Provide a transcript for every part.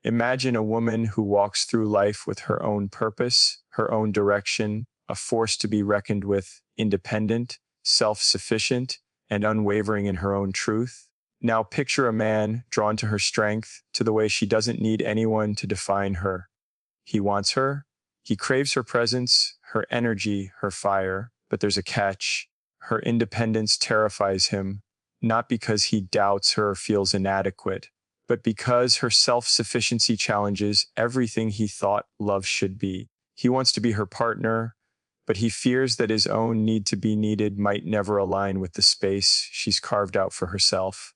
Imagine a woman who walks through life with her own purpose, her own direction, a force to be reckoned with, independent, self-sufficient, and unwavering in her own truth. Now picture a man drawn to her strength, to the way she doesn't need anyone to define her. He wants her. He craves her presence, her energy, her fire. But there's a catch. Her independence terrifies him, not because he doubts her or feels inadequate, but because her self-sufficiency challenges everything he thought love should be. He wants to be her partner, but he fears that his own need to be needed might never align with the space she's carved out for herself.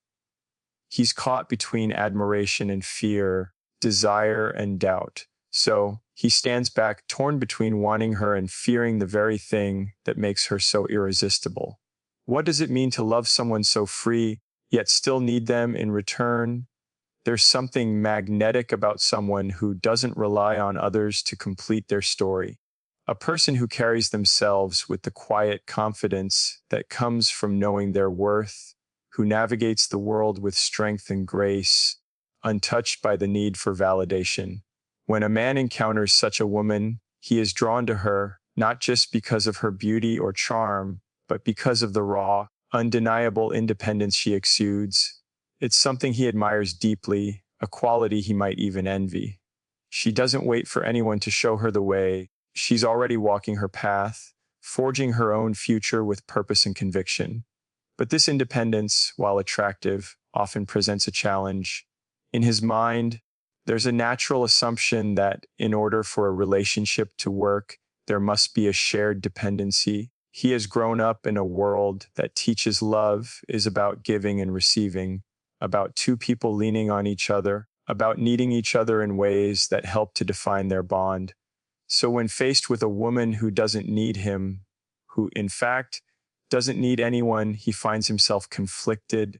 He's caught between admiration and fear, desire and doubt. So he stands back, torn between wanting her and fearing the very thing that makes her so irresistible. What does it mean to love someone so free, yet still need them in return? There's something magnetic about someone who doesn't rely on others to complete their story. A person who carries themselves with the quiet confidence that comes from knowing their worth, who navigates the world with strength and grace, untouched by the need for validation. When a man encounters such a woman, he is drawn to her, not just because of her beauty or charm, but because of the raw, undeniable independence she exudes. It's something he admires deeply, a quality he might even envy. She doesn't wait for anyone to show her the way. She's already walking her path, forging her own future with purpose and conviction. But this independence, while attractive, often presents a challenge. In his mind, there's a natural assumption that in order for a relationship to work, there must be a shared dependency. He has grown up in a world that teaches love is about giving and receiving, about two people leaning on each other, about needing each other in ways that help to define their bond. So when faced with a woman who doesn't need him, who in fact doesn't need anyone, he finds himself conflicted.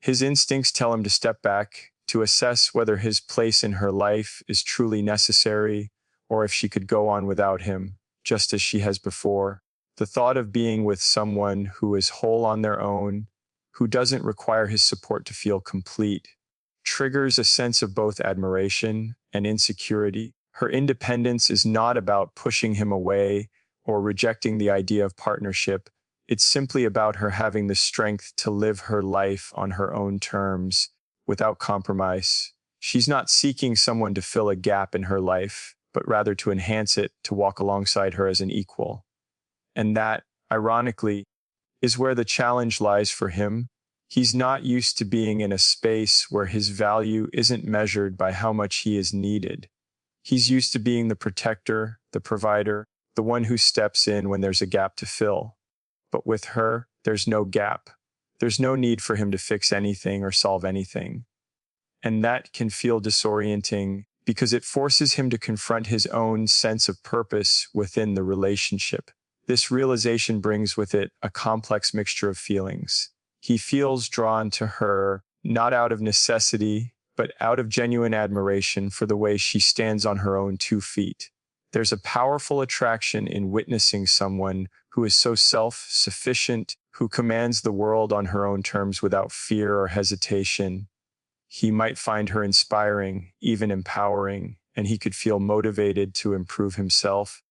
His instincts tell him to step back, to assess whether his place in her life is truly necessary, or if she could go on without him, just as she has before. The thought of being with someone who is whole on their own, who doesn't require his support to feel complete, triggers a sense of both admiration and insecurity. Her independence is not about pushing him away or rejecting the idea of partnership. It's simply about her having the strength to live her life on her own terms, without compromise. She's not seeking someone to fill a gap in her life, but rather to enhance it, to walk alongside her as an equal. And that, ironically, is where the challenge lies for him. He's not used to being in a space where his value isn't measured by how much he is needed. He's used to being the protector, the provider, the one who steps in when there's a gap to fill. But with her, there's no gap. There's no need for him to fix anything or solve anything. And that can feel disorienting because it forces him to confront his own sense of purpose within the relationship. This realization brings with it a complex mixture of feelings. He feels drawn to her, not out of necessity, but out of genuine admiration for the way she stands on her own 2 feet. There's a powerful attraction in witnessing someone who is so self-sufficient, who commands the world on her own terms without fear or hesitation. He might find her inspiring, even empowering, and he could feel motivated to improve himself,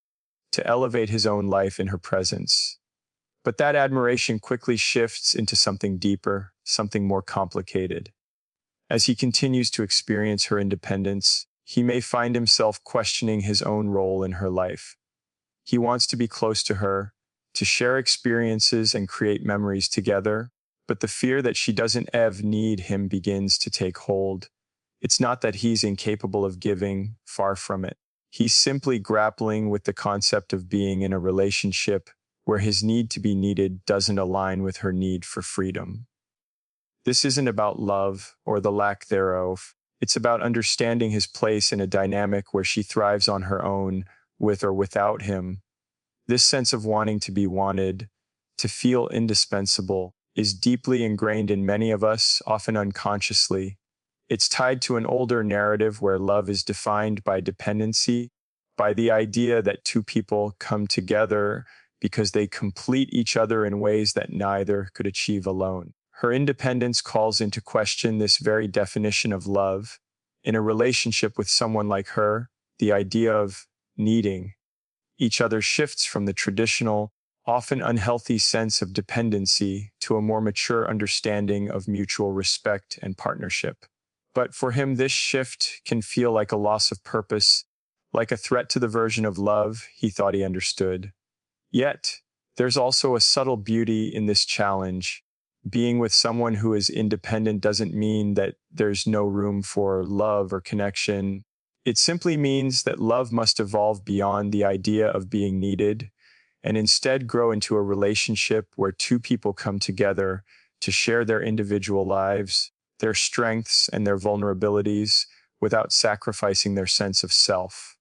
to elevate his own life in her presence. But that admiration quickly shifts into something deeper, something more complicated. As he continues to experience her independence, he may find himself questioning his own role in her life. He wants to be close to her, to share experiences and create memories together, but the fear that she doesn't need him begins to take hold. It's not that he's incapable of giving, far from it. He's simply grappling with the concept of being in a relationship where his need to be needed doesn't align with her need for freedom. This isn't about love or the lack thereof. It's about understanding his place in a dynamic where she thrives on her own, with or without him. This sense of wanting to be wanted, to feel indispensable, is deeply ingrained in many of us, often unconsciously. It's tied to an older narrative where love is defined by dependency, by the idea that two people come together because they complete each other in ways that neither could achieve alone. Her independence calls into question this very definition of love. In a relationship with someone like her, the idea of needing each other shifts from the traditional, often unhealthy sense of dependency to a more mature understanding of mutual respect and partnership. But for him, this shift can feel like a loss of purpose, like a threat to the version of love he thought he understood. Yet, there's also a subtle beauty in this challenge. Being with someone who is independent doesn't mean that there's no room for love or connection. It simply means that love must evolve beyond the idea of being needed and instead grow into a relationship where two people come together to share their individual lives, their strengths, and their vulnerabilities without sacrificing their sense of self.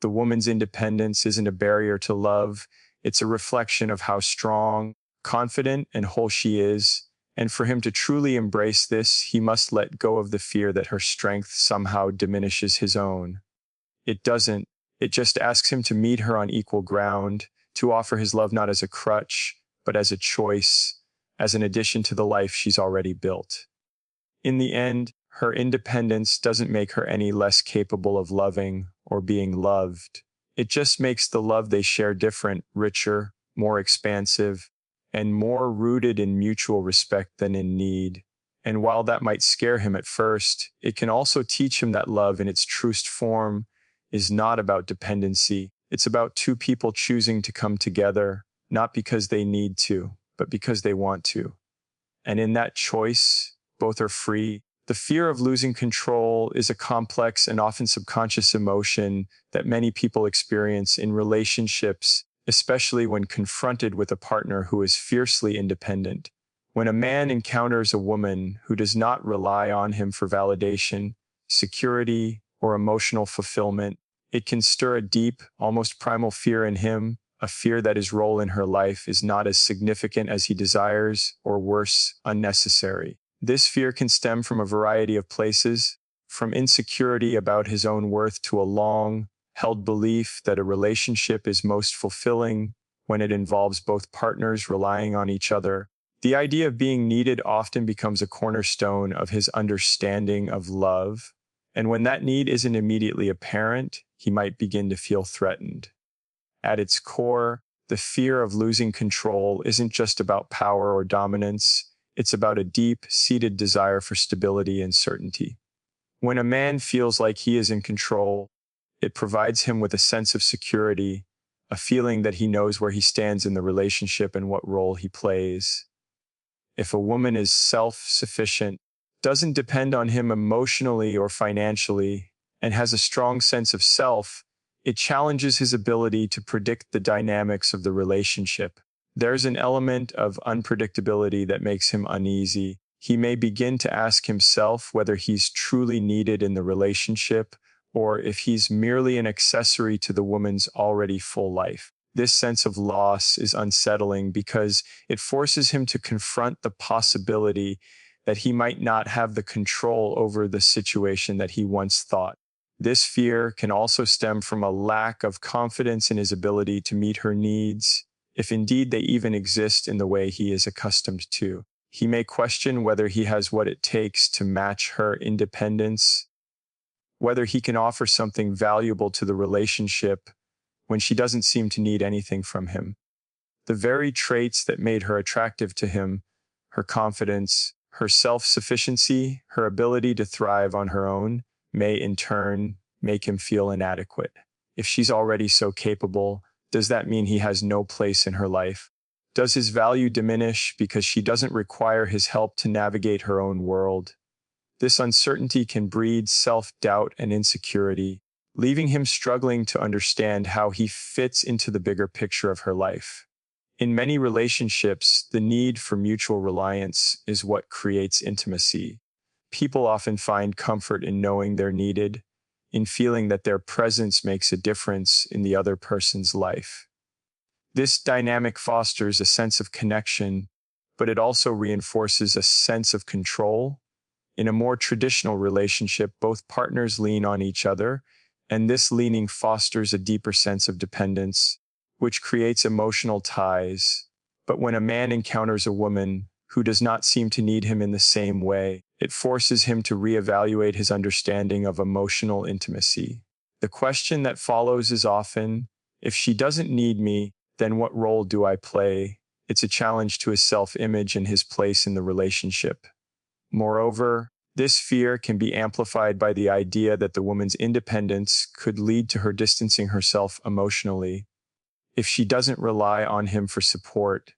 The woman's independence isn't a barrier to love, it's a reflection of how strong, confident, and whole she is. And for him to truly embrace this, he must let go of the fear that her strength somehow diminishes his own. It doesn't. It just asks him to meet her on equal ground, to offer his love not as a crutch, but as a choice, as an addition to the life she's already built. In the end, her independence doesn't make her any less capable of loving or being loved. It just makes the love they share different, richer, more expansive, and more rooted in mutual respect than in need. And while that might scare him at first, it can also teach him that love in its truest form is not about dependency. It's about two people choosing to come together, not because they need to, but because they want to. And in that choice, both are free. The fear of losing control is a complex and often subconscious emotion that many people experience in relationships, especially when confronted with a partner who is fiercely independent. When a man encounters a woman who does not rely on him for validation, security, or emotional fulfillment, it can stir a deep, almost primal fear in him, a fear that his role in her life is not as significant as he desires, or worse, unnecessary. This fear can stem from a variety of places, from insecurity about his own worth to a long-held belief that a relationship is most fulfilling when it involves both partners relying on each other. The idea of being needed often becomes a cornerstone of his understanding of love, and when that need isn't immediately apparent, he might begin to feel threatened. At its core, the fear of losing control isn't just about power or dominance, it's about a deep-seated desire for stability and certainty. When a man feels like he is in control, it provides him with a sense of security, a feeling that he knows where he stands in the relationship and what role he plays. If a woman is self-sufficient, doesn't depend on him emotionally or financially, and has a strong sense of self, it challenges his ability to predict the dynamics of the relationship. There's an element of unpredictability that makes him uneasy. He may begin to ask himself whether he's truly needed in the relationship or if he's merely an accessory to the woman's already full life. This sense of loss is unsettling because it forces him to confront the possibility that he might not have the control over the situation that he once thought. This fear can also stem from a lack of confidence in his ability to meet her needs, if indeed they even exist in the way he is accustomed to. He may question whether he has what it takes to match her independence, whether he can offer something valuable to the relationship when she doesn't seem to need anything from him. The very traits that made her attractive to him, her confidence, her self-sufficiency, her ability to thrive on her own, may in turn make him feel inadequate. If she's already so capable, does that mean he has no place in her life? Does his value diminish because she doesn't require his help to navigate her own world? This uncertainty can breed self-doubt and insecurity, leaving him struggling to understand how he fits into the bigger picture of her life. In many relationships, the need for mutual reliance is what creates intimacy. People often find comfort in knowing they're needed, in feeling that their presence makes a difference in the other person's life. This dynamic fosters a sense of connection, but it also reinforces a sense of control. In a more traditional relationship, both partners lean on each other, and this leaning fosters a deeper sense of dependence, which creates emotional ties. But when a man encounters a woman who does not seem to need him in the same way, It forces him to reevaluate his understanding of emotional intimacy. The question that follows is often, if she doesn't need me, then what role do I play? It's a challenge to his self-image and his place in the relationship. Moreover, this fear can be amplified by the idea that the woman's independence could lead to her distancing herself emotionally. If she doesn't rely on him for support,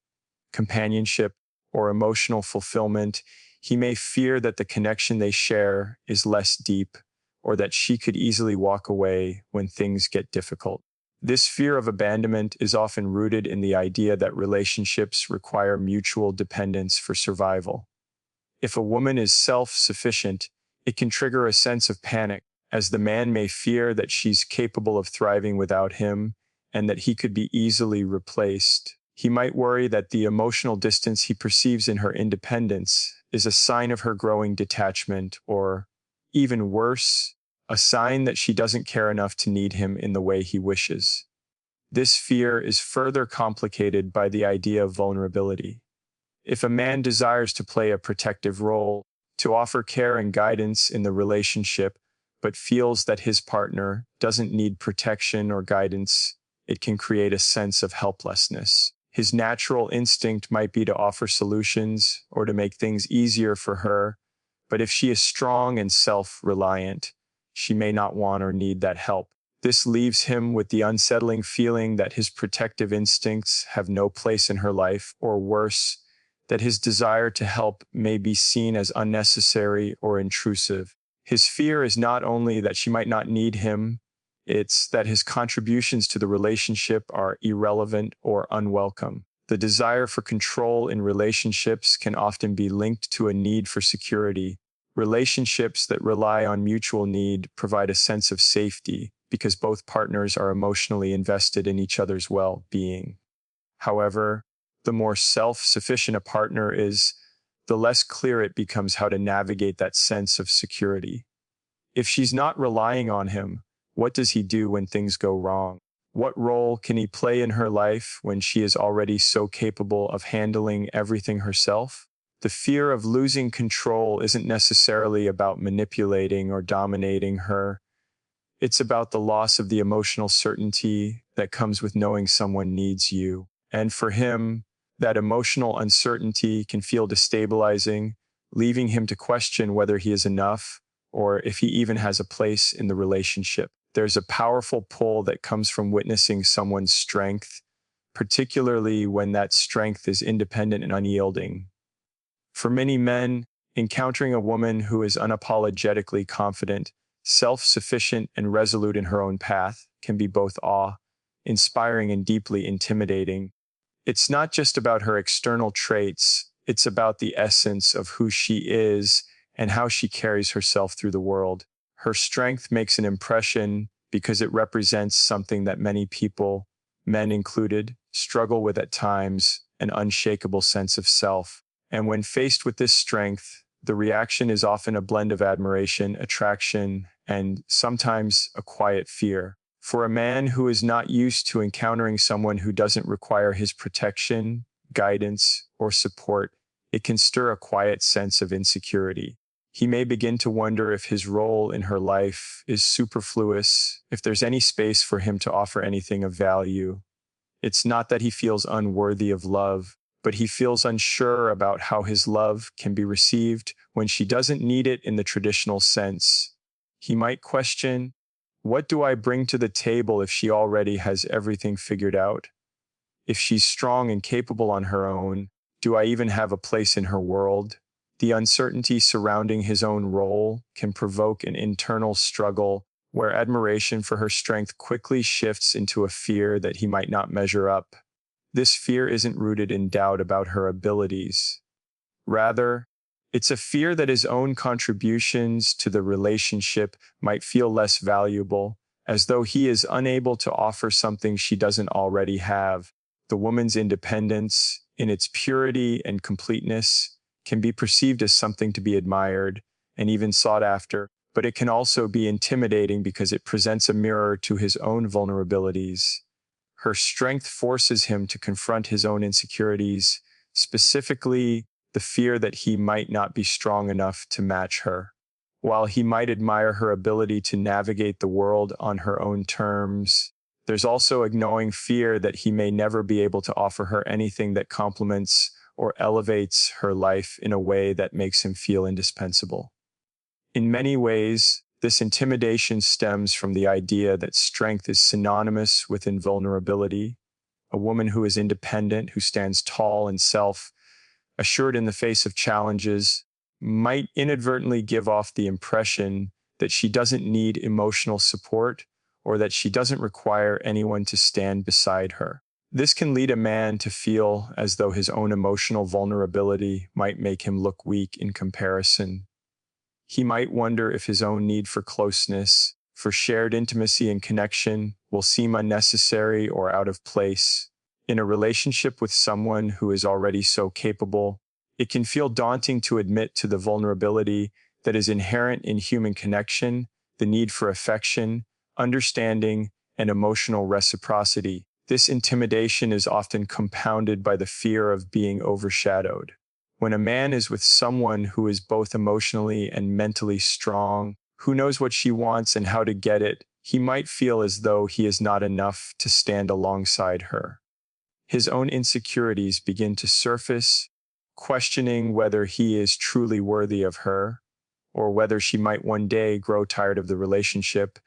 companionship, or emotional fulfillment, he may fear that the connection they share is less deep, or that she could easily walk away when things get difficult. This fear of abandonment is often rooted in the idea that relationships require mutual dependence for survival. If a woman is self-sufficient, it can trigger a sense of panic, as the man may fear that she's capable of thriving without him and that he could be easily replaced. He might worry that the emotional distance he perceives in her independence is a sign of her growing detachment, or, even worse, a sign that she doesn't care enough to need him in the way he wishes. This fear is further complicated by the idea of vulnerability. If a man desires to play a protective role, to offer care and guidance in the relationship, but feels that his partner doesn't need protection or guidance, it can create a sense of helplessness. His natural instinct might be to offer solutions or to make things easier for her, but if she is strong and self-reliant, she may not want or need that help. This leaves him with the unsettling feeling that his protective instincts have no place in her life, or worse, that his desire to help may be seen as unnecessary or intrusive. His fear is not only that she might not need him, it's that his contributions to the relationship are irrelevant or unwelcome. The desire for control in relationships can often be linked to a need for security. Relationships that rely on mutual need provide a sense of safety because both partners are emotionally invested in each other's well-being. However, the more self-sufficient a partner is, the less clear it becomes how to navigate that sense of security. If she's not relying on him, what does he do when things go wrong? What role can he play in her life when she is already so capable of handling everything herself? The fear of losing control isn't necessarily about manipulating or dominating her. It's about the loss of the emotional certainty that comes with knowing someone needs you. And for him, that emotional uncertainty can feel destabilizing, leaving him to question whether he is enough or if he even has a place in the relationship. There's a powerful pull that comes from witnessing someone's strength, particularly when that strength is independent and unyielding. For many men, encountering a woman who is unapologetically confident, self-sufficient, and resolute in her own path can be both awe-inspiring and deeply intimidating. It's not just about her external traits, it's about the essence of who she is and how she carries herself through the world. Her strength makes an impression because it represents something that many people, men included, struggle with at times, an unshakable sense of self. And when faced with this strength, the reaction is often a blend of admiration, attraction, and sometimes a quiet fear. For a man who is not used to encountering someone who doesn't require his protection, guidance, or support, it can stir a quiet sense of insecurity. He may begin to wonder if his role in her life is superfluous, if there's any space for him to offer anything of value. It's not that he feels unworthy of love, but he feels unsure about how his love can be received when she doesn't need it in the traditional sense. He might question, what do I bring to the table if she already has everything figured out? If she's strong and capable on her own, do I even have a place in her world? The uncertainty surrounding his own role can provoke an internal struggle where admiration for her strength quickly shifts into a fear that he might not measure up. This fear isn't rooted in doubt about her abilities. Rather, it's a fear that his own contributions to the relationship might feel less valuable, as though he is unable to offer something she doesn't already have. The woman's independence, in its purity and completeness, can be perceived as something to be admired and even sought after, but it can also be intimidating because it presents a mirror to his own vulnerabilities. Her strength forces him to confront his own insecurities, specifically the fear that he might not be strong enough to match her. While he might admire her ability to navigate the world on her own terms, there's also a gnawing fear that he may never be able to offer her anything that complements or elevates her life in a way that makes him feel indispensable. In many ways, this intimidation stems from the idea that strength is synonymous with invulnerability. A woman who is independent, who stands tall and self-assured in the face of challenges, might inadvertently give off the impression that she doesn't need emotional support or that she doesn't require anyone to stand beside her. This can lead a man to feel as though his own emotional vulnerability might make him look weak in comparison. He might wonder if his own need for closeness, for shared intimacy and connection, will seem unnecessary or out of place. In a relationship with someone who is already so capable, it can feel daunting to admit to the vulnerability that is inherent in human connection, the need for affection, understanding, and emotional reciprocity. This intimidation is often compounded by the fear of being overshadowed. When a man is with someone who is both emotionally and mentally strong, who knows what she wants and how to get it, he might feel as though he is not enough to stand alongside her. His own insecurities begin to surface, questioning whether he is truly worthy of her, or whether she might one day grow tired of the relationship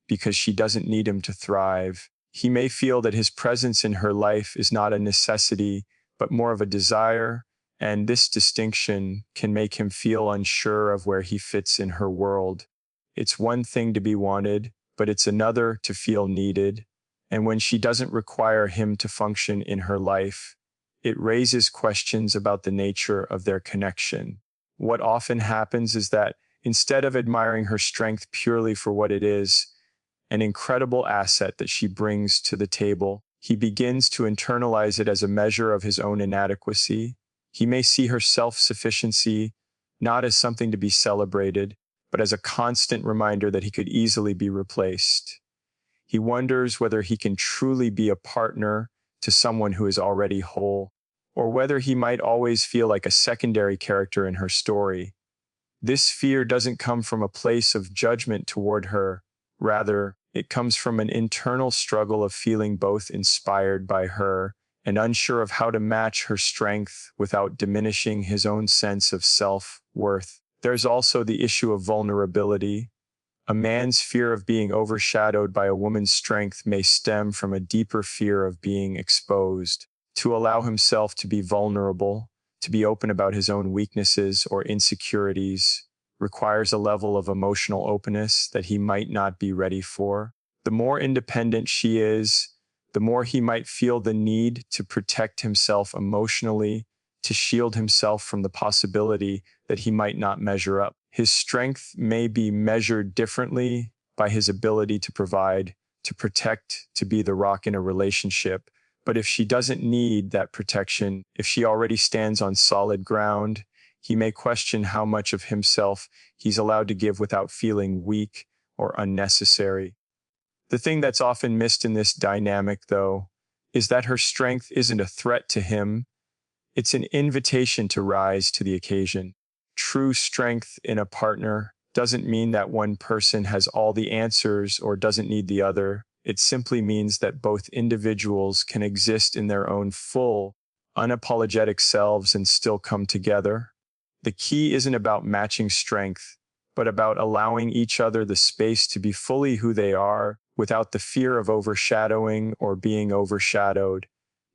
because she doesn't need him to thrive. He may feel that his presence in her life is not a necessity, but more of a desire, and this distinction can make him feel unsure of where he fits in her world. It's one thing to be wanted, but it's another to feel needed. And when she doesn't require him to function in her life, it raises questions about the nature of their connection. What often happens is that instead of admiring her strength purely for what it is, an incredible asset that she brings to the table, he begins to internalize it as a measure of his own inadequacy. He may see her self-sufficiency not as something to be celebrated, but as a constant reminder that he could easily be replaced. He wonders whether he can truly be a partner to someone who is already whole, or whether he might always feel like a secondary character in her story. This fear doesn't come from a place of judgment toward her. Rather, it comes from an internal struggle of feeling both inspired by her and unsure of how to match her strength without diminishing his own sense of self-worth. There's also the issue of vulnerability. A man's fear of being overshadowed by a woman's strength may stem from a deeper fear of being exposed. To allow himself to be vulnerable, to be open about his own weaknesses or insecurities, requires a level of emotional openness that he might not be ready for. The more independent she is, the more he might feel the need to protect himself emotionally, to shield himself from the possibility that he might not measure up. His strength may be measured differently by his ability to provide, to protect, to be the rock in a relationship. But if she doesn't need that protection, if she already stands on solid ground, he may question how much of himself he's allowed to give without feeling weak or unnecessary. The thing that's often missed in this dynamic, though, is that her strength isn't a threat to him. It's an invitation to rise to the occasion. True strength in a partner doesn't mean that one person has all the answers or doesn't need the other. It simply means that both individuals can exist in their own full, unapologetic selves and still come together. The key isn't about matching strength, but about allowing each other the space to be fully who they are without the fear of overshadowing or being overshadowed.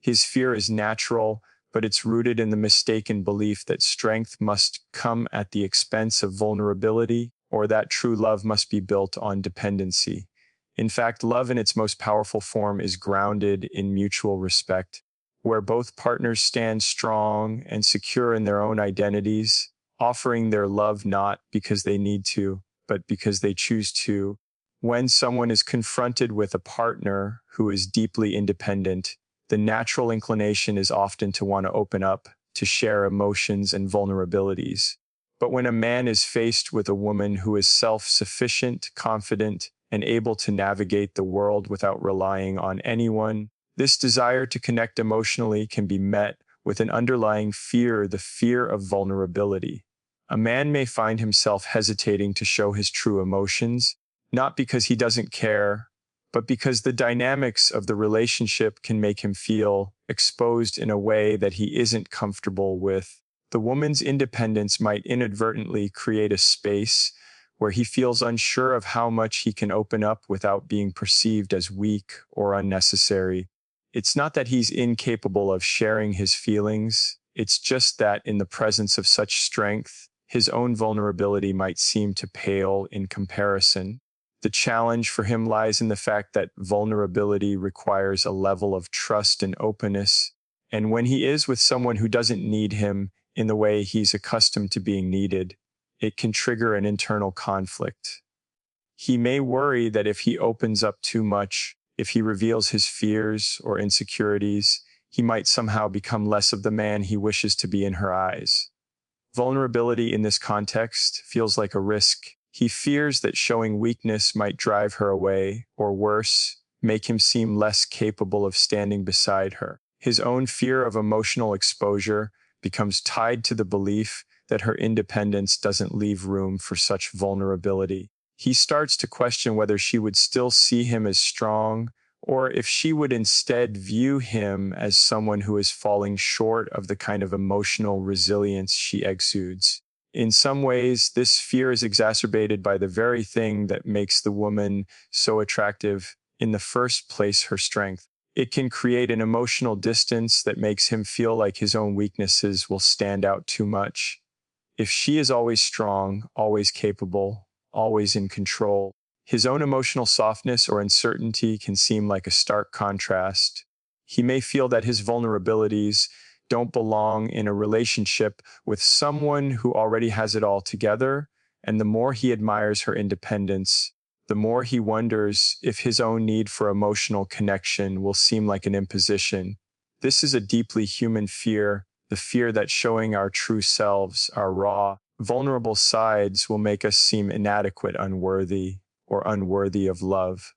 His fear is natural, but it's rooted in the mistaken belief that strength must come at the expense of vulnerability, or that true love must be built on dependency. In fact, love in its most powerful form is grounded in mutual respect, where both partners stand strong and secure in their own identities, offering their love not because they need to, but because they choose to. When someone is confronted with a partner who is deeply independent, the natural inclination is often to want to open up, to share emotions and vulnerabilities. But when a man is faced with a woman who is self-sufficient, confident, and able to navigate the world without relying on anyone, this desire to connect emotionally can be met with an underlying fear, the fear of vulnerability. A man may find himself hesitating to show his true emotions, not because he doesn't care, but because the dynamics of the relationship can make him feel exposed in a way that he isn't comfortable with. The woman's independence might inadvertently create a space where he feels unsure of how much he can open up without being perceived as weak or unnecessary. It's not that he's incapable of sharing his feelings, it's just that in the presence of such strength, his own vulnerability might seem to pale in comparison. The challenge for him lies in the fact that vulnerability requires a level of trust and openness, and when he is with someone who doesn't need him in the way he's accustomed to being needed, it can trigger an internal conflict. He may worry that if he opens up too much, if he reveals his fears or insecurities, he might somehow become less of the man he wishes to be in her eyes. Vulnerability in this context feels like a risk. He fears that showing weakness might drive her away, or worse, make him seem less capable of standing beside her. His own fear of emotional exposure becomes tied to the belief that her independence doesn't leave room for such vulnerability. He starts to question whether she would still see him as strong, or if she would instead view him as someone who is falling short of the kind of emotional resilience she exudes. In some ways, this fear is exacerbated by the very thing that makes the woman so attractive in the first place, her strength. It can create an emotional distance that makes him feel like his own weaknesses will stand out too much. If she is always strong, always capable, always in control, his own emotional softness or uncertainty can seem like a stark contrast. He may feel that his vulnerabilities don't belong in a relationship with someone who already has it all together, and the more he admires her independence, the more he wonders if his own need for emotional connection will seem like an imposition. This is a deeply human fear, the fear that showing our true selves, our raw, vulnerable sides will make us seem inadequate, unworthy, or unworthy of love.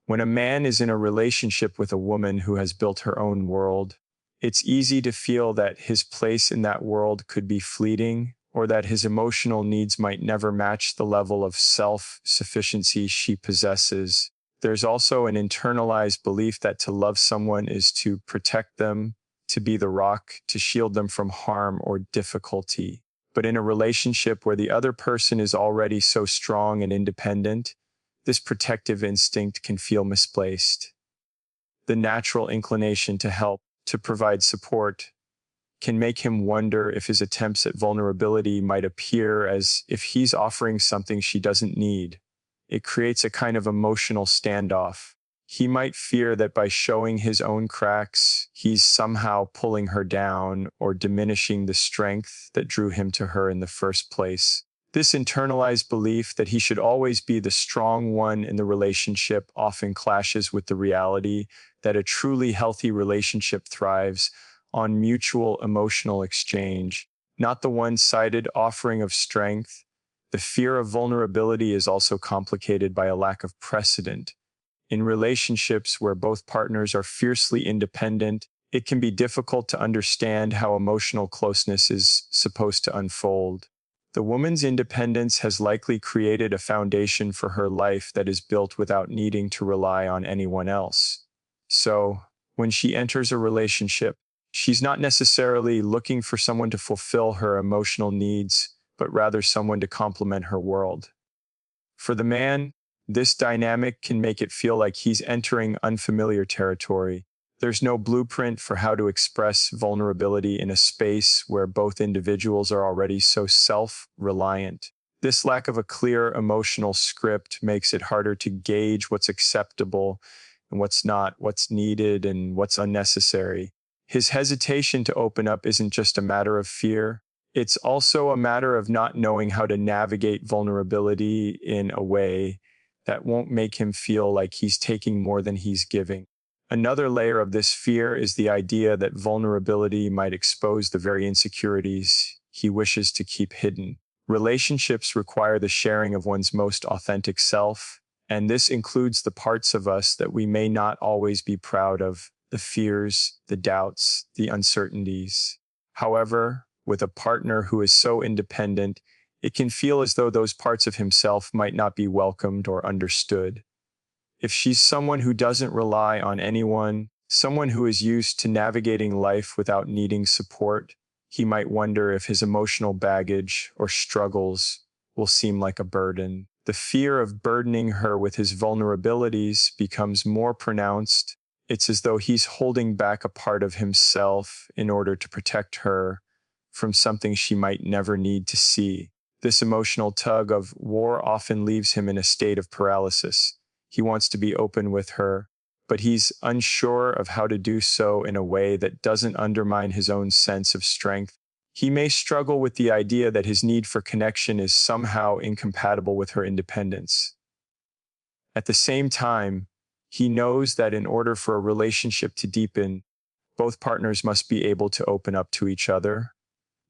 When a man is in a relationship with a woman who has built her own world, it's easy to feel that his place in that world could be fleeting, or that his emotional needs might never match the level of self-sufficiency she possesses. There's also an internalized belief that to love someone is to protect them, to be the rock, to shield them from harm or difficulty. But in a relationship where the other person is already so strong and independent, this protective instinct can feel misplaced. The natural inclination to help, to provide support, can make him wonder if his attempts at vulnerability might appear as if he's offering something she doesn't need. It creates a kind of emotional standoff. He might fear that by showing his own cracks, he's somehow pulling her down or diminishing the strength that drew him to her in the first place. This internalized belief that he should always be the strong one in the relationship often clashes with the reality that a truly healthy relationship thrives on mutual emotional exchange, not the one-sided offering of strength. The fear of vulnerability is also complicated by a lack of precedent. In relationships where both partners are fiercely independent, it can be difficult to understand how emotional closeness is supposed to unfold. The woman's independence has likely created a foundation for her life that is built without needing to rely on anyone else. So, when she enters a relationship, she's not necessarily looking for someone to fulfill her emotional needs, but rather someone to complement her world. For the man, this dynamic can make it feel like he's entering unfamiliar territory. There's no blueprint for how to express vulnerability in a space where both individuals are already so self-reliant. This lack of a clear emotional script makes it harder to gauge what's acceptable and what's not, what's needed and what's unnecessary. His hesitation to open up isn't just a matter of fear. It's also a matter of not knowing how to navigate vulnerability in a way that won't make him feel like he's taking more than he's giving. Another layer of this fear is the idea that vulnerability might expose the very insecurities he wishes to keep hidden. Relationships require the sharing of one's most authentic self, and this includes the parts of us that we may not always be proud of, the fears, the doubts, the uncertainties. However, with a partner who is so independent, it can feel as though those parts of himself might not be welcomed or understood. If she's someone who doesn't rely on anyone, someone who is used to navigating life without needing support, he might wonder if his emotional baggage or struggles will seem like a burden. The fear of burdening her with his vulnerabilities becomes more pronounced. It's as though he's holding back a part of himself in order to protect her from something she might never need to see. This emotional tug of war often leaves him in a state of paralysis. He wants to be open with her, but he's unsure of how to do so in a way that doesn't undermine his own sense of strength. He may struggle with the idea that his need for connection is somehow incompatible with her independence. At the same time, he knows that in order for a relationship to deepen, both partners must be able to open up to each other.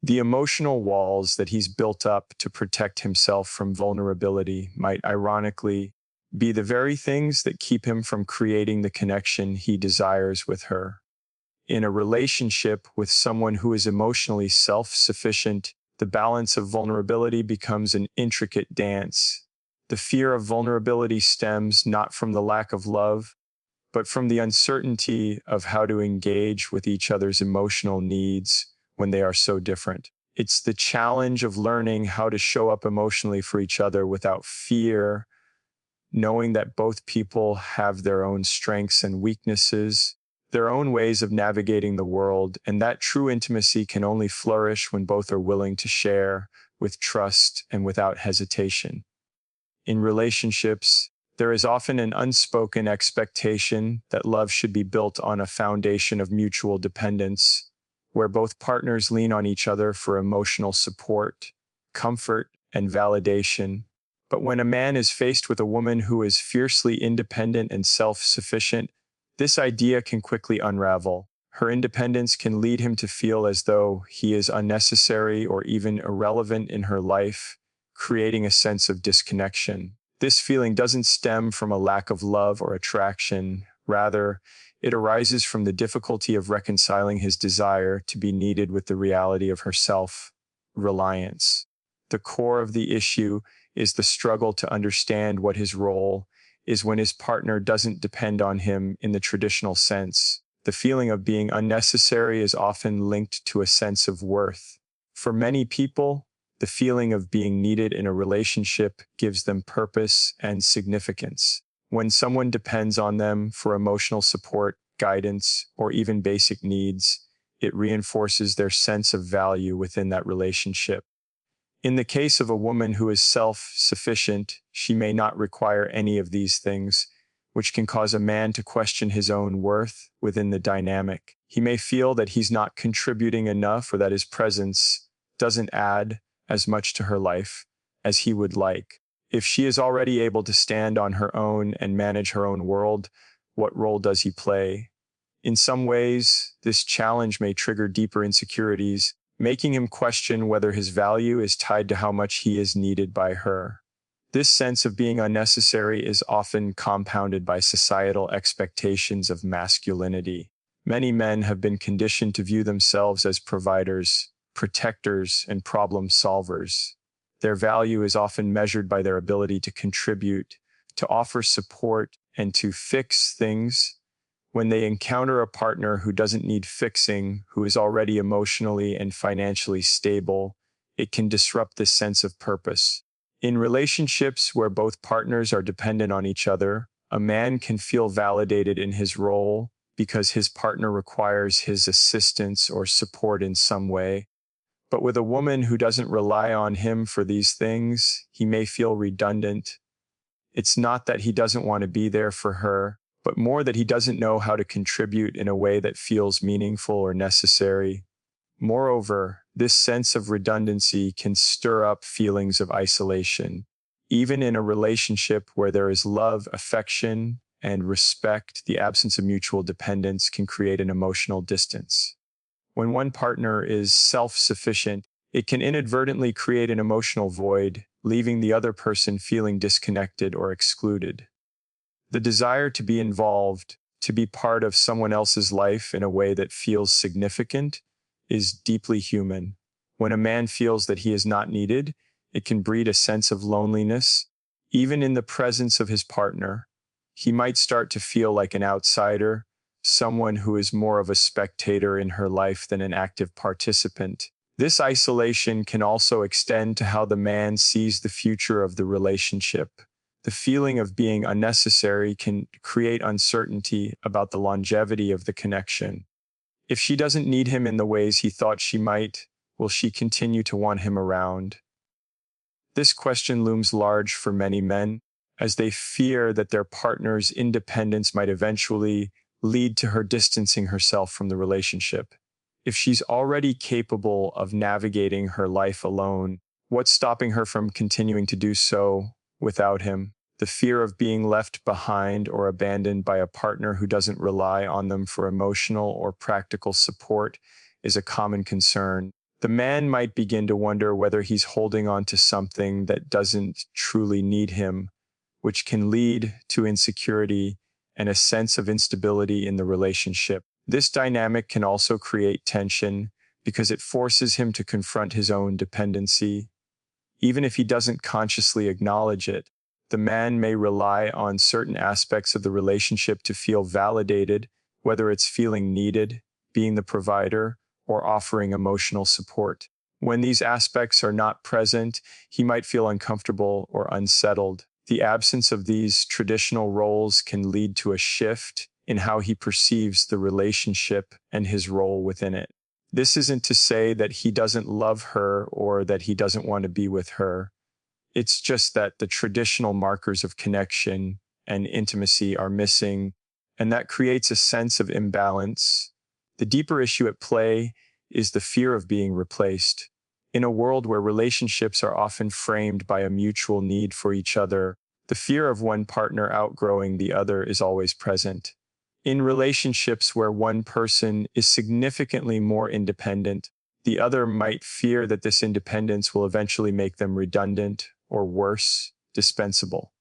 The emotional walls that he's built up to protect himself from vulnerability might ironically be the very things that keep him from creating the connection he desires with her. In a relationship with someone who is emotionally self-sufficient, the balance of vulnerability becomes an intricate dance. The fear of vulnerability stems not from the lack of love, but from the uncertainty of how to engage with each other's emotional needs when they are so different. It's the challenge of learning how to show up emotionally for each other without fear, knowing that both people have their own strengths and weaknesses, their own ways of navigating the world, and that true intimacy can only flourish when both are willing to share with trust and without hesitation. In relationships, there is often an unspoken expectation that love should be built on a foundation of mutual dependence, where both partners lean on each other for emotional support, comfort, and validation. But when a man is faced with a woman who is fiercely independent and self-sufficient, this idea can quickly unravel. Her independence can lead him to feel as though he is unnecessary or even irrelevant in her life, creating a sense of disconnection. This feeling doesn't stem from a lack of love or attraction. Rather, it arises from the difficulty of reconciling his desire to be needed with the reality of her self-reliance. The core of the issue is the struggle to understand what his role is when his partner doesn't depend on him in the traditional sense. The feeling of being unnecessary is often linked to a sense of worth. For many people, the feeling of being needed in a relationship gives them purpose and significance. When someone depends on them for emotional support, guidance, or even basic needs, it reinforces their sense of value within that relationship. In the case of a woman who is self-sufficient, she may not require any of these things, which can cause a man to question his own worth within the dynamic. He may feel that he's not contributing enough or that his presence doesn't add as much to her life as he would like. If she is already able to stand on her own and manage her own world, what role does he play? In some ways, this challenge may trigger deeper insecurities, making him question whether his value is tied to how much he is needed by her. This sense of being unnecessary is often compounded by societal expectations of masculinity. Many men have been conditioned to view themselves as providers, protectors, and problem solvers. Their value is often measured by their ability to contribute, to offer support, and to fix things. When they encounter a partner who doesn't need fixing, who is already emotionally and financially stable, it can disrupt this sense of purpose. In relationships where both partners are dependent on each other, a man can feel validated in his role because his partner requires his assistance or support in some way. But with a woman who doesn't rely on him for these things, he may feel redundant. It's not that he doesn't want to be there for her, but more that he doesn't know how to contribute in a way that feels meaningful or necessary. Moreover, this sense of redundancy can stir up feelings of isolation. Even in a relationship where there is love, affection, and respect, the absence of mutual dependence can create an emotional distance. When one partner is self-sufficient, it can inadvertently create an emotional void, leaving the other person feeling disconnected or excluded. The desire to be involved, To be part of someone else's life in a way that feels significant is deeply human. When a man feels that he is not needed, it can breed a sense of loneliness. Even in the presence of his partner, he might start to feel like an outsider, someone who is more of a spectator in her life than an active participant. This isolation can also extend to how the man sees the future of the relationship. The feeling of being unnecessary can create uncertainty about the longevity of the connection. If she doesn't need him in the ways he thought she might, will she continue to want him around? This question looms large for many men, as they fear that their partner's independence might eventually lead to her distancing herself from the relationship. If she's already capable of navigating her life alone, what's stopping her from continuing to do so without him? The fear of being left behind or abandoned by a partner who doesn't rely on them for emotional or practical support is a common concern. The man might begin to wonder whether he's holding on to something that doesn't truly need him, which can lead to insecurity and a sense of instability in the relationship. This dynamic can also create tension because it forces him to confront his own dependency. Even if he doesn't consciously acknowledge it, the man may rely on certain aspects of the relationship to feel validated, whether it's feeling needed, being the provider, or offering emotional support. When these aspects are not present, he might feel uncomfortable or unsettled. The absence of these traditional roles can lead to a shift in how he perceives the relationship and his role within it. This isn't to say that he doesn't love her or that he doesn't want to be with her. It's just that the traditional markers of connection and intimacy are missing, and that creates a sense of imbalance. The deeper issue at play is the fear of being replaced. In a world where relationships are often framed by a mutual need for each other, the fear of one partner outgrowing the other is always present. In relationships where one person is significantly more independent, the other might fear that this independence will eventually make them redundant or worse, dispensable.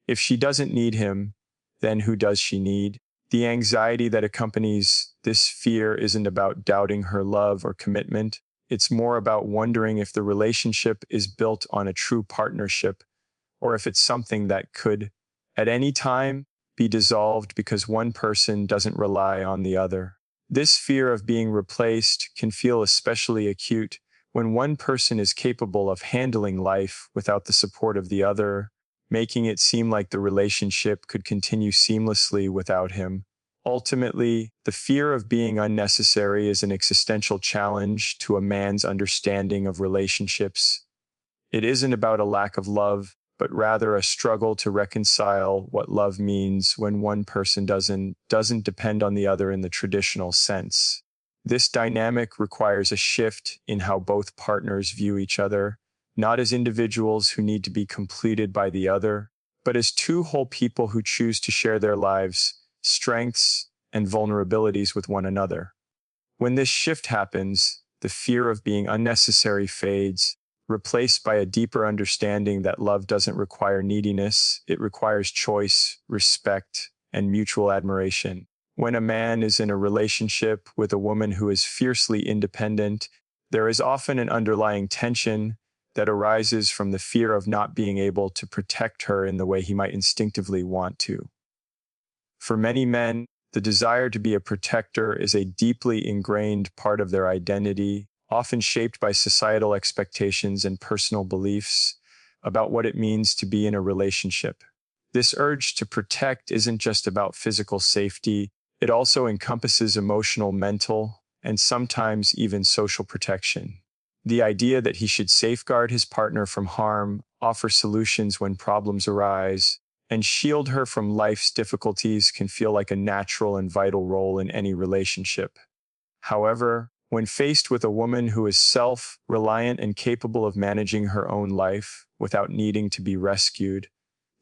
If she doesn't need him, then who does she need? The anxiety that accompanies this fear isn't about doubting her love or commitment. It's more about wondering if the relationship is built on a true partnership or if it's something that could, at any time, be dissolved because one person doesn't rely on the other. This fear of being replaced can feel especially acute when one person is capable of handling life without the support of the other, making it seem like the relationship could continue seamlessly without him. Ultimately, the fear of being unnecessary is an existential challenge to a man's understanding of relationships. It isn't about a lack of love, but rather a struggle to reconcile what love means when one person doesn't depend on the other in the traditional sense. This dynamic requires a shift in how both partners view each other, not as individuals who need to be completed by the other, but as two whole people who choose to share their lives, strengths, and vulnerabilities with one another. When this shift happens, the fear of being unnecessary fades, replaced by a deeper understanding that love doesn't require neediness, it requires choice, respect, and mutual admiration. When a man is in a relationship with a woman who is fiercely independent, there is often an underlying tension that arises from the fear of not being able to protect her in the way he might instinctively want to. For many men, the desire to be a protector is a deeply ingrained part of their identity, often shaped by societal expectations and personal beliefs about what it means to be in a relationship. This urge to protect isn't just about physical safety, it also encompasses emotional, mental, and sometimes even social protection. The idea that he should safeguard his partner from harm, offer solutions when problems arise, and shield her from life's difficulties can feel like a natural and vital role in any relationship. However, when faced with a woman who is self-reliant and capable of managing her own life without needing to be rescued,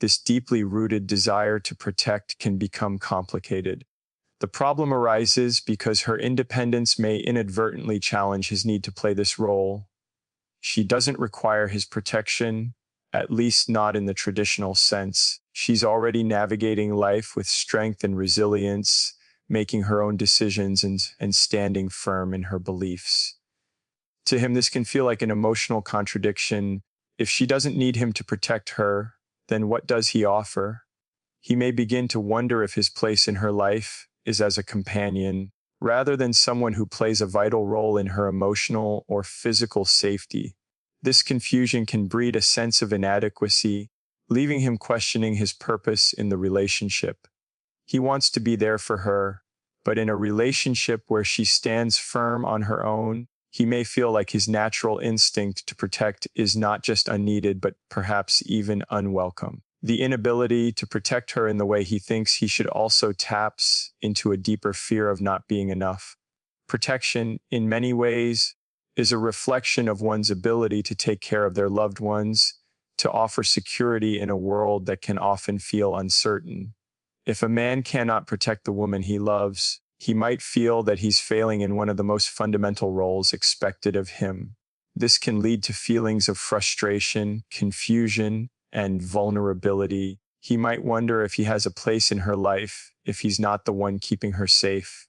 this deeply rooted desire to protect can become complicated. The problem arises because her independence may inadvertently challenge his need to play this role. She doesn't require his protection, at least not in the traditional sense. She's already navigating life with strength and resilience, making her own decisions and standing firm in her beliefs. To him, this can feel like an emotional contradiction. If she doesn't need him to protect her, then what does he offer? He may begin to wonder if his place in her life is as a companion, rather than someone who plays a vital role in her emotional or physical safety. This confusion can breed a sense of inadequacy, leaving him questioning his purpose in the relationship. He wants to be there for her, but in a relationship where she stands firm on her own, he may feel like his natural instinct to protect is not just unneeded, but perhaps even unwelcome. The inability to protect her in the way he thinks he should also taps into a deeper fear of not being enough. Protection, in many ways, is a reflection of one's ability to take care of their loved ones, to offer security in a world that can often feel uncertain. If a man cannot protect the woman he loves, he might feel that he's failing in one of the most fundamental roles expected of him. This can lead to feelings of frustration, confusion, and vulnerability. He might wonder if he has a place in her life if he's not the one keeping her safe.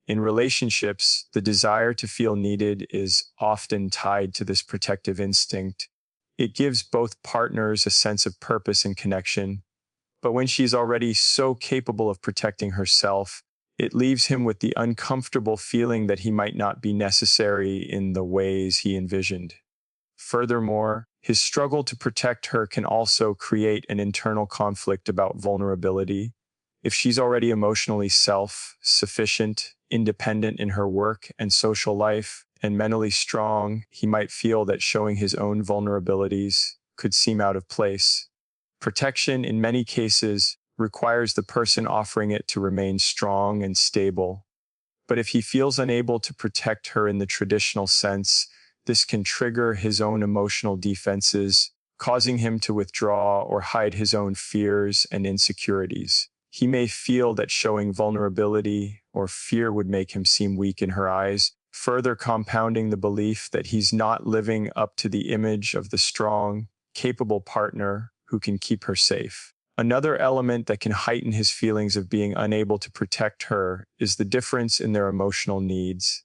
In relationships, the desire to feel needed is often tied to this protective instinct. It gives both partners a sense of purpose and connection. But when she's already so capable of protecting herself, it leaves him with the uncomfortable feeling that he might not be necessary in the ways he envisioned. Furthermore, his struggle to protect her can also create an internal conflict about vulnerability. If she's already emotionally self-sufficient, independent in her work and social life, and mentally strong, he might feel that showing his own vulnerabilities could seem out of place. Protection, in many cases, requires the person offering it to remain strong and stable. But if he feels unable to protect her in the traditional sense, this can trigger his own emotional defenses, causing him to withdraw or hide his own fears and insecurities. He may feel that showing vulnerability or fear would make him seem weak in her eyes, further compounding the belief that he's not living up to the image of the strong, capable partner who can keep her safe. Another element that can heighten his feelings of being unable to protect her is the difference in their emotional needs.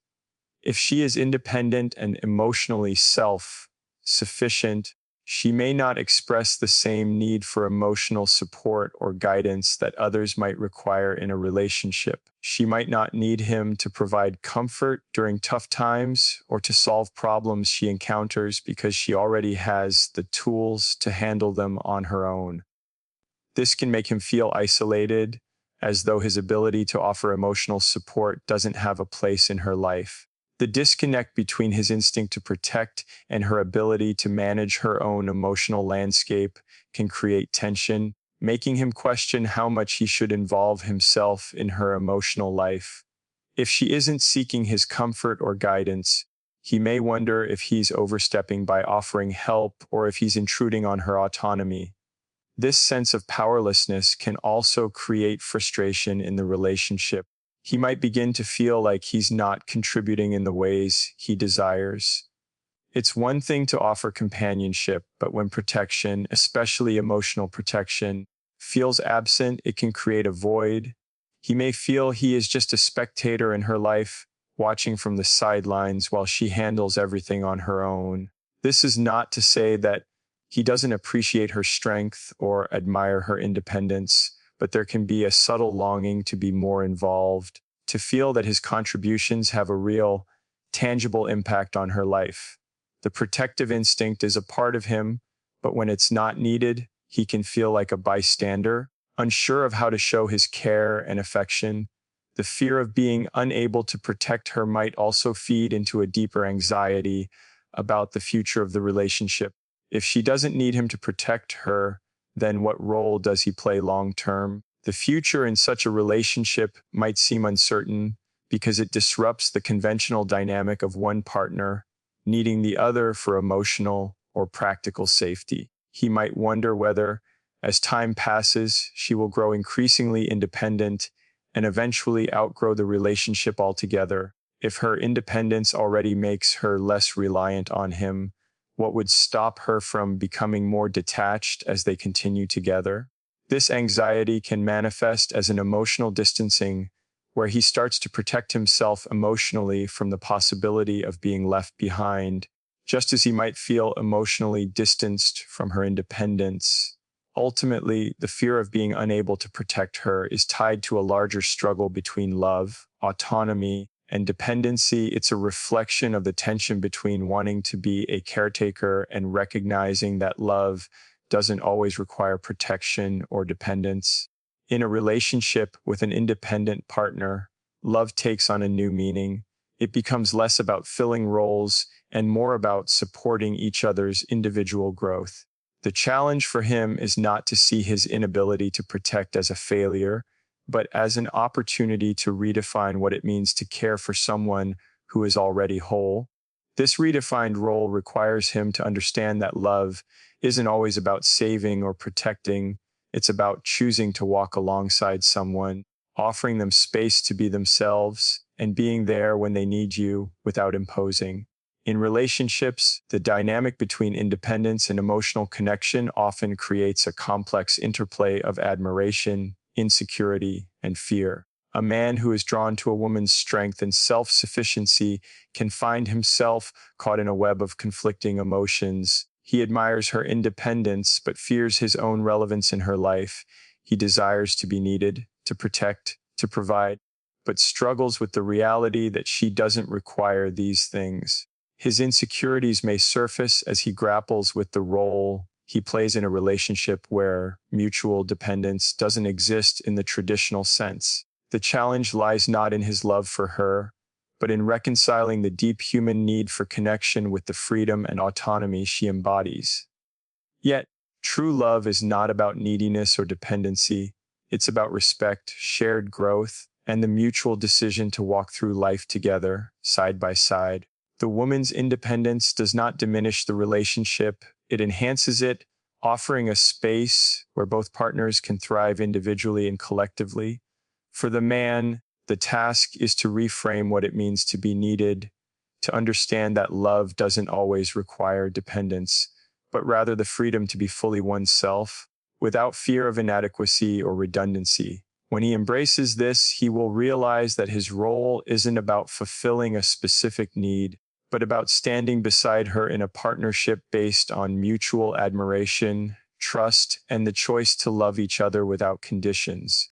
If she is independent and emotionally self-sufficient, she may not express the same need for emotional support or guidance that others might require in a relationship. She might not need him to provide comfort during tough times or to solve problems she encounters because she already has the tools to handle them on her own. This can make him feel isolated, as though his ability to offer emotional support doesn't have a place in her life. The disconnect between his instinct to protect and her ability to manage her own emotional landscape can create tension, making him question how much he should involve himself in her emotional life. If she isn't seeking his comfort or guidance, he may wonder if he's overstepping by offering help or if he's intruding on her autonomy. This sense of powerlessness can also create frustration in the relationship. He might begin to feel like he's not contributing in the ways he desires. It's one thing to offer companionship, but when protection, especially emotional protection, feels absent, it can create a void. He may feel he is just a spectator in her life, watching from the sidelines while she handles everything on her own. This is not to say that he doesn't appreciate her strength or admire her independence, but there can be a subtle longing to be more involved, to feel that his contributions have a real, tangible impact on her life. The protective instinct is a part of him, but when it's not needed, he can feel like a bystander, unsure of how to show his care and affection. The fear of being unable to protect her might also feed into a deeper anxiety about the future of the relationship. If she doesn't need him to protect her, then what role does he play long term? The future in such a relationship might seem uncertain because it disrupts the conventional dynamic of one partner needing the other for emotional or practical safety. He might wonder whether, as time passes, she will grow increasingly independent and eventually outgrow the relationship altogether. If her independence already makes her less reliant on him, What would stop her from becoming more detached as they continue together? This anxiety can manifest as an emotional distancing, where he starts to protect himself emotionally from the possibility of being left behind, just as he might feel emotionally distanced from her independence. Ultimately, the fear of being unable to protect her is tied to a larger struggle between love, autonomy, and dependency. It's a reflection of the tension between wanting to be a caretaker and recognizing that love doesn't always require protection or dependence. In a relationship with an independent partner, love takes on a new meaning. It becomes less about filling roles and more about supporting each other's individual growth. The challenge for him is not to see his inability to protect as a failure, but as an opportunity to redefine what it means to care for someone who is already whole. This redefined role requires him to understand that love isn't always about saving or protecting. It's about choosing to walk alongside someone, offering them space to be themselves, and being there when they need you without imposing. In relationships, the dynamic between independence and emotional connection often creates a complex interplay of admiration, insecurity, and fear. A man who is drawn to a woman's strength and self-sufficiency can find himself caught in a web of conflicting emotions. He admires her independence, but fears his own relevance in her life. He desires to be needed, to protect, to provide, but struggles with the reality that she doesn't require these things. His insecurities may surface as he grapples with the role he plays in a relationship where mutual dependence doesn't exist in the traditional sense. The challenge lies not in his love for her, but in reconciling the deep human need for connection with the freedom and autonomy she embodies. Yet, true love is not about neediness or dependency. It's about respect, shared growth, and the mutual decision to walk through life together, side by side. The woman's independence does not diminish the relationship, it enhances it, offering a space where both partners can thrive individually and collectively. For the man, the task is to reframe what it means to be needed, to understand that love doesn't always require dependence, but rather the freedom to be fully oneself, without fear of inadequacy or redundancy. When he embraces this, he will realize that his role isn't about fulfilling a specific need, but about standing beside her in a partnership based on mutual admiration, trust, and the choice to love each other without conditions.